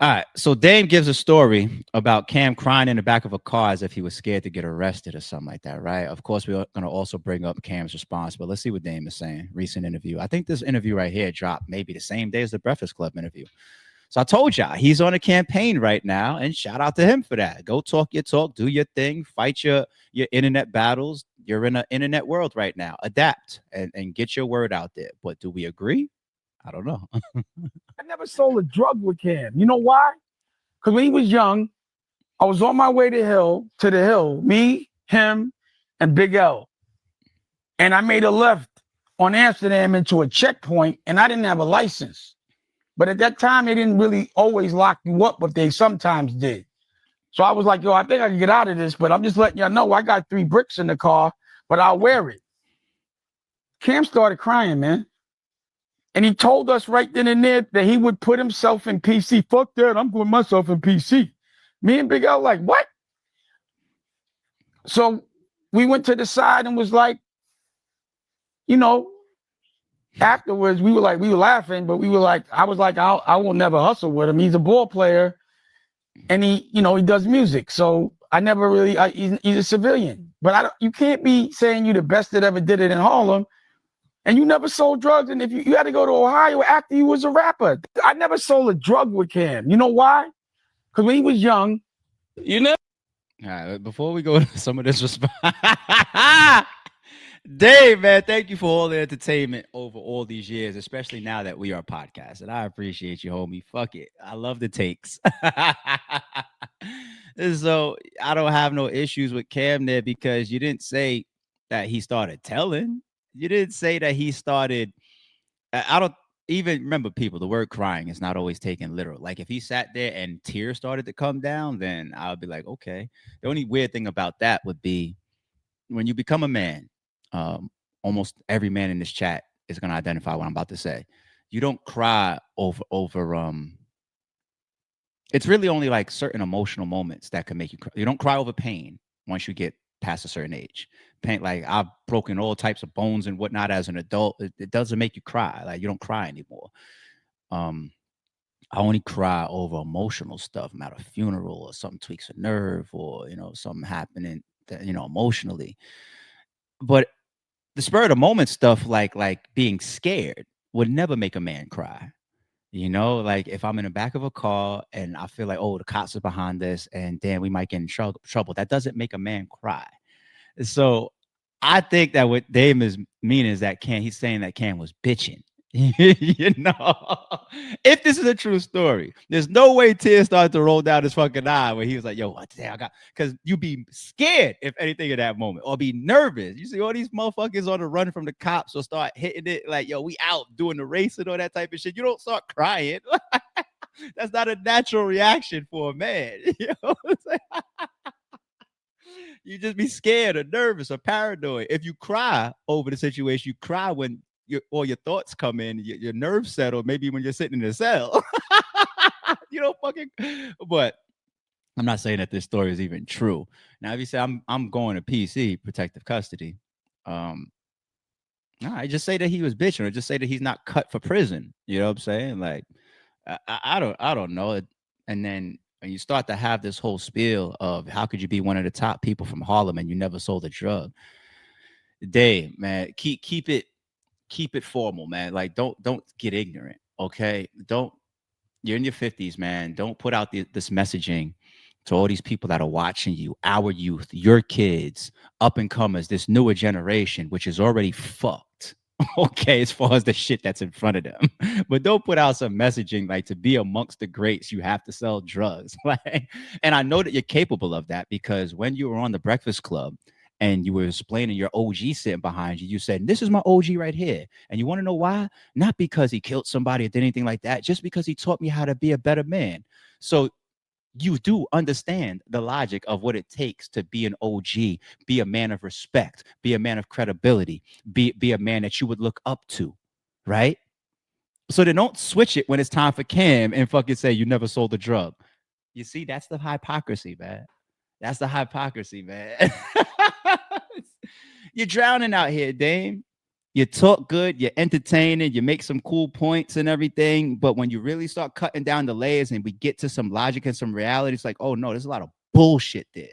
All right. So Dame gives a story about Cam crying in the back of a car as if he was scared to get arrested or something like that, right? Of course, we're going to also bring up Cam's response, but let's see what Dame is saying. Recent interview. I think this interview right here dropped maybe the same day as the Breakfast Club interview. So I told y'all he's on a campaign right now, and shout out to him for that. Go talk your talk, do your thing, fight your internet battles. You're in an internet world right now. Adapt and get your word out there. But do we agree? I don't know. I never sold a drug with Cam. You know why? Because when he was young, I was on my way to the hill, me, him, and Big L. And I made a left on Amsterdam into a checkpoint, and I didn't have a license. But at that time, they didn't really always lock you up, but they sometimes did. So I was like, yo, I think I can get out of this, but I'm just letting y'all know I got 3 bricks in the car, but I'll wear it. Cam started crying, man. And he told us right then and there that he would put himself in PC. Fuck that, I'm putting myself in PC. Me and Big L like, what? So we went to the side and was like, you know, afterwards we were laughing, but we were like, I was like, I will never hustle with him. He's a ball player, and he does music. So I never really, he's a civilian. But you can't be saying you the best that ever did it in Harlem, and you never sold drugs. And if you had to go to Ohio after you was a rapper, I never sold a drug with Cam. You know why? Because when he was young, you never. All right, before we go to some of this response, Dave, man, thank you for all the entertainment over all these years, especially now that we are podcast. And I appreciate you, homie. Fuck it. I love the takes. So I don't have no issues with Cam there because you didn't say that he started telling. You didn't say that he started. I don't even remember people. The word crying is not always taken literal. Like if he sat there and tears started to come down, then I would be like, okay. The only weird thing about that would be when you become a man, almost every man in this chat is going to identify what I'm about to say. You don't cry over. It's really only like certain emotional moments that can make you cry. You don't cry over pain once you get past a certain age. Pain, like I've broken all types of bones and whatnot as an adult. It doesn't make you cry. Like you don't cry anymore. Um, I only cry over emotional stuff. I'm at a funeral or something tweaks a nerve or something happening that, emotionally. But the spur of the moment stuff, like being scared, would never make a man cry. Like if I'm in the back of a car and I feel like, oh, the cops are behind us, and damn, we might get in trouble. That doesn't make a man cry. So I think that what Dame is meaning is that he's saying that Cam was bitching. If this is a true story, there's no way tears started to roll down his fucking eye when he was like, yo, what the hell I got? Because you be scared, if anything, in that moment, or be nervous. You see all these motherfuckers on the run from the cops or start hitting it like, yo, we out doing the race and all that type of shit. You don't start crying. That's not a natural reaction for a man. You just be scared or nervous or paranoid. If you cry over the situation, you cry when all your thoughts come in, your nerves settle, maybe when you're sitting in a cell. Fucking. But I'm not saying that this story is even true. Now, if you say I'm going to PC, protective custody, I just say that he was bitching, or just say that he's not cut for prison. You know what I'm saying? Like, I don't know. And then when you start to have this whole spiel of how could you be one of the top people from Harlem and you never sold a drug, Dave, man, keep it formal, man. Like, don't get ignorant, okay? Don't. You're in your 50s, man. Don't put out this messaging to all these people that are watching you, our youth, your kids, up and comers, this newer generation, which is already fucked. Okay, as far as the shit that's in front of them. But don't put out some messaging like to be amongst the greats, you have to sell drugs. Like, and I know that you're capable of that because when you were on the Breakfast Club and you were explaining your OG sitting behind you, you said, this is my OG right here. And you want to know why? Not because he killed somebody or did anything like that, just because he taught me how to be a better man. So you do understand the logic of what it takes to be an OG, be a man of respect, be a man of credibility, be a man that you would look up to, right? So then don't switch it when it's time for Cam and fucking say you never sold a drug. You see, that's the hypocrisy, man. That's the hypocrisy, man. You're drowning out here, Dame. You talk good, you're entertaining, you make some cool points and everything. But when you really start cutting down the layers and we get to some logic and some reality, it's like, oh no, there's a lot of bullshit there.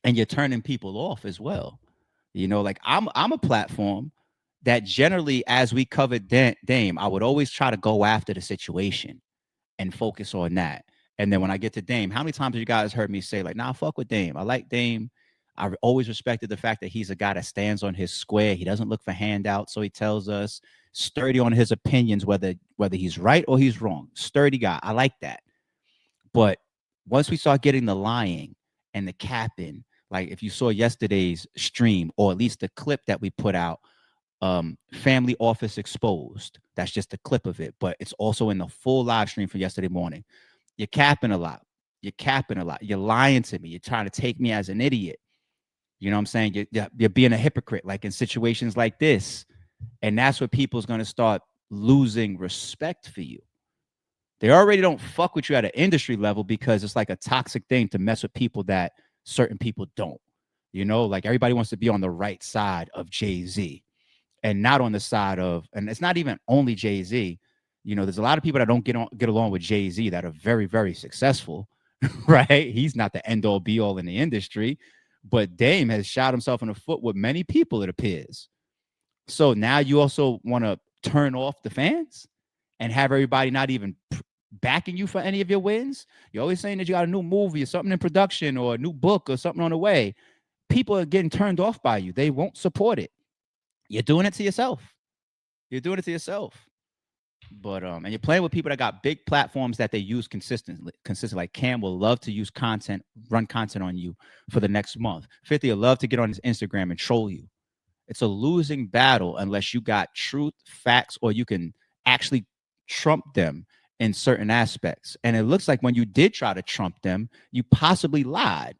And you're turning people off as well. You know, like I'm a platform that generally, as we covered Dame, I would always try to go after the situation and focus on that. And then when I get to Dame, how many times have you guys heard me say, like, nah, fuck with Dame. I like Dame. I always respected the fact that he's a guy that stands on his square. He doesn't look for handouts. So he tells us sturdy on his opinions, whether he's right or he's wrong. Sturdy guy. I like that. But once we start getting the lying and the capping, like if you saw yesterday's stream, or at least the clip that we put out, family office exposed. That's just a clip of it, but it's also in the full live stream from yesterday morning. You're capping a lot. You're lying to me. You're trying to take me as an idiot. You know what I'm saying? You're being a hypocrite, like in situations like this. And that's where people's going to start losing respect for you. They already don't fuck with you at an industry level because it's like a toxic thing to mess with people that certain people don't. You know, like everybody wants to be on the right side of Jay-Z and not on the side of, and it's not even only Jay-Z. You know, there's a lot of people that don't get along with Jay-Z that are very, very successful, right? He's not the end all be all in the industry, but Dame has shot himself in the foot with many people, it appears. So now you also want to turn off the fans and have everybody not even backing you for any of your wins. You're always saying that you got a new movie or something in production or a new book or something on the way. People are getting turned off by you. They won't support it. You're doing it to yourself. But and you're playing with people that got big platforms that they use consistently. Like Cam will love to use content, run content on you for the next month. 50 will love to get on his Instagram and troll you. It's a losing battle unless you got truth, facts, or you can actually trump them in certain aspects. And it looks like when you did try to trump them, you possibly lied.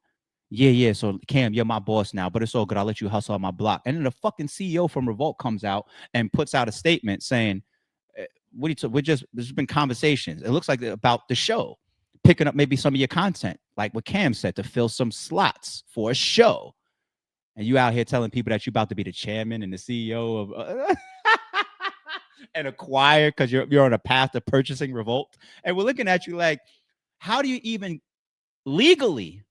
Yeah. So Cam, you're my boss now, but it's all good. I'll let you hustle on my block. And then the fucking CEO from Revolt comes out and puts out a statement saying, there's been conversations. It looks like about the show, picking up maybe some of your content, like what Cam said, to fill some slots for a show. And you out here telling people that you're about to be the chairman and the CEO of and acquire because you're on a path to purchasing Revolt. And we're looking at you like, how do you even legally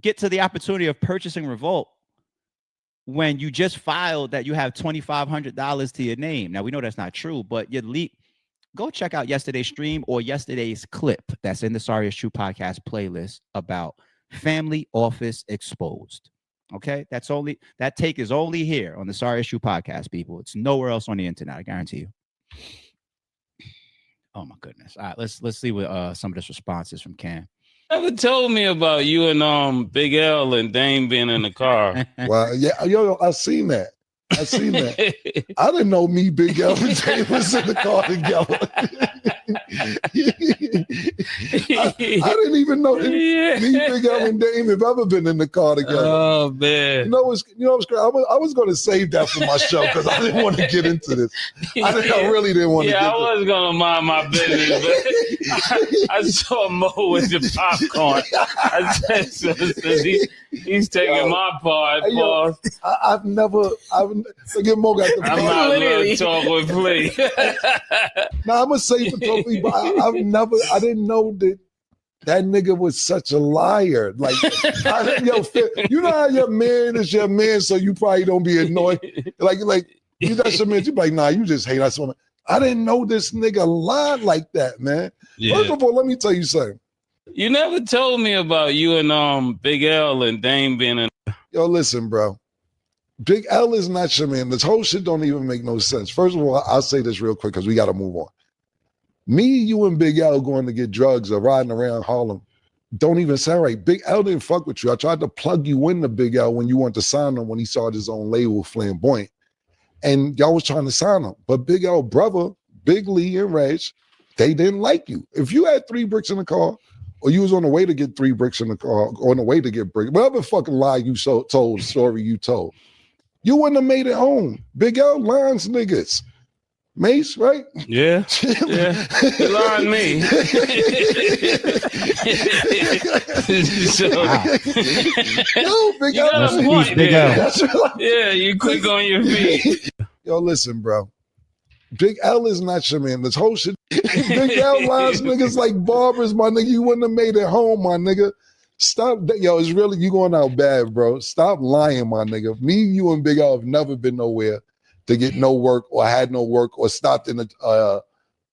get to the opportunity of purchasing Revolt when you just filed that you have $2,500 to your name? Now, we know that's not true, but go check out yesterday's stream or yesterday's clip that's in the Sorry It's True podcast playlist about family office exposed. Okay, that take is only here on the Sorry It's True podcast, people. It's nowhere else on the internet, I guarantee you. Oh my goodness. All right, let's see what some of this response is from Cam. Never told me about you and Big L and Dame being in the car. Well, yeah, I seen that. I didn't know me, Big L, and Dame was in the car together. I didn't even know me, Big L, and Dame have ever been in the car together. Oh man! You know what's great? I was going to save that for my show because I didn't want to get into this. I really didn't want to. Yeah, I was going to mind my business, but I saw Mo with the popcorn. I said, so he's taking my part. I've never. Forget Mo got the. I'm not going to talk with Flea. Now I'm gonna say for Trophy, but I didn't know that nigga was such a liar. Like, you know how your man is your man, so you probably don't be annoyed. Like you got your man, you be like, nah, you just hate us. I didn't know this nigga lied like that, man. Yeah. First of all, let me tell you something. You never told me about you and Big L and Dame being in. Yo, listen, bro. Big L is not your man. This whole shit don't even make no sense. First of all, I'll say this real quick because we got to move on. Me, you, and Big L going to get drugs or riding around Harlem don't even sound right. Big L didn't fuck with you. I tried to plug you into Big L when you wanted to sign him when he started his own label, Flamboyant. And y'all was trying to sign him. But Big L brother, Big Lee and Reg, they didn't like you. If you had 3 bricks in the car, or you was on the way to get 3 bricks in the car, or on the way to get bricks, whatever fucking lie you told, story you told, you wouldn't have made it home. Big L lines niggas. Mace, right? Yeah. Yeah. You lied to me. So, Yo, Big you L. got a Rest in point peace, Big there. L. That's what I'm- Yeah, you quick on your feet. Yo, listen, bro. Big L is not your man. This whole shit. Big L lies niggas like barbers, my nigga. You wouldn't have made it home, my nigga. Stop. Yo, it's really, you going out bad, bro. Stop lying, my nigga. Me, you, and Big L have never been nowhere to get no work or had no work or stopped in a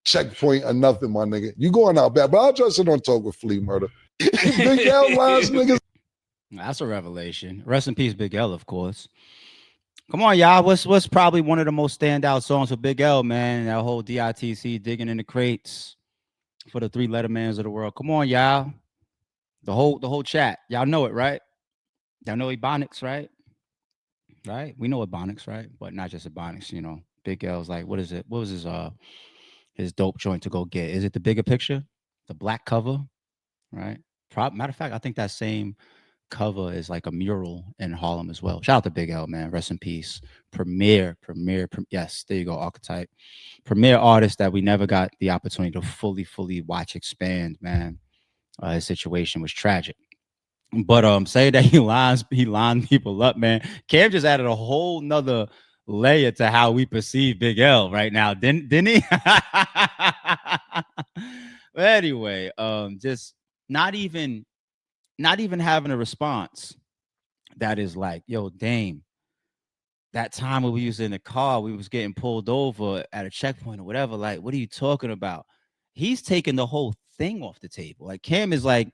checkpoint or nothing, my nigga. You going out bad. But I'll trust it on talk with Flea Murder. Big L lies niggas. That's a revelation. Rest in peace, Big L, of course. Come on, y'all. What's probably one of the most standout songs for Big L, man? That whole DITC digging in the crates for the 3 Lettermans of the world. Come on, y'all. The whole chat. Y'all know it, right? Y'all know Ebonics, right? Right? We know Ebonics, right? But not just Ebonics, you know. Big L's like, what is it? What was his dope joint to go get? Is it the bigger picture? The black cover, right? Matter of fact, I think that same cover is like a mural in Harlem as well. Shout out to Big L, man. Rest in peace. Yes, there you go. Archetype. Premier artist that we never got the opportunity to fully watch expand, man. His situation was tragic. But say that he lined people up, man. Cam just added a whole nother layer to how we perceive Big L right now, didn't he? But anyway, just not even having a response that is like, yo, Dame, that time when we was in the car, we was getting pulled over at a checkpoint or whatever. Like, what are you talking about? He's taking the whole thing off the table. Like, Cam is like,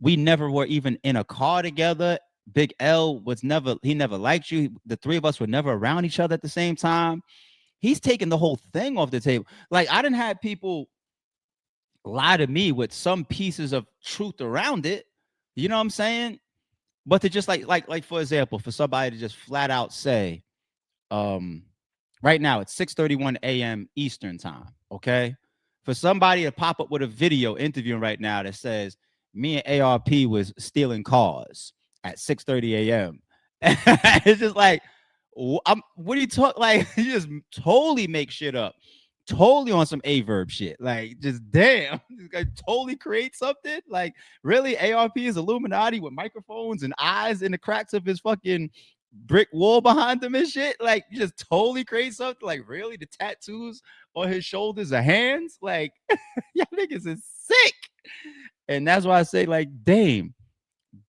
we never were even in a car together. Big L he never liked you. The 3 of us were never around each other at the same time. He's taking the whole thing off the table. Like, I didn't have people lie to me with some pieces of truth around it. You know what I'm saying? But to just like for example, for somebody to just flat out say, right now it's 6:31 a.m. Eastern time. Okay. For somebody to pop up with a video interviewing right now that says me and ARP was stealing cars at 6:30 a.m. It's just like, what are you talking? Like, you just totally make shit up. Totally on some A-verb shit. Like, just damn, this guy totally create something. Like, really, ARP is Illuminati with microphones and eyes in the cracks of his fucking brick wall behind him and shit. Like, you just totally create something. Like, really, the tattoos on his shoulders are hands. Like, y'all niggas is sick. And that's why I say, like, Dame,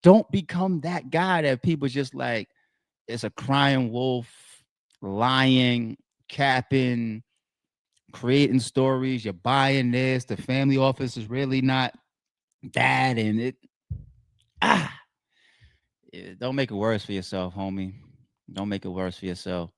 don't become that guy that people just like, it's a crying wolf, lying, capping, creating stories. You're buying this. The family office is really not that. And don't make it worse for yourself, homie. Don't make it worse for yourself.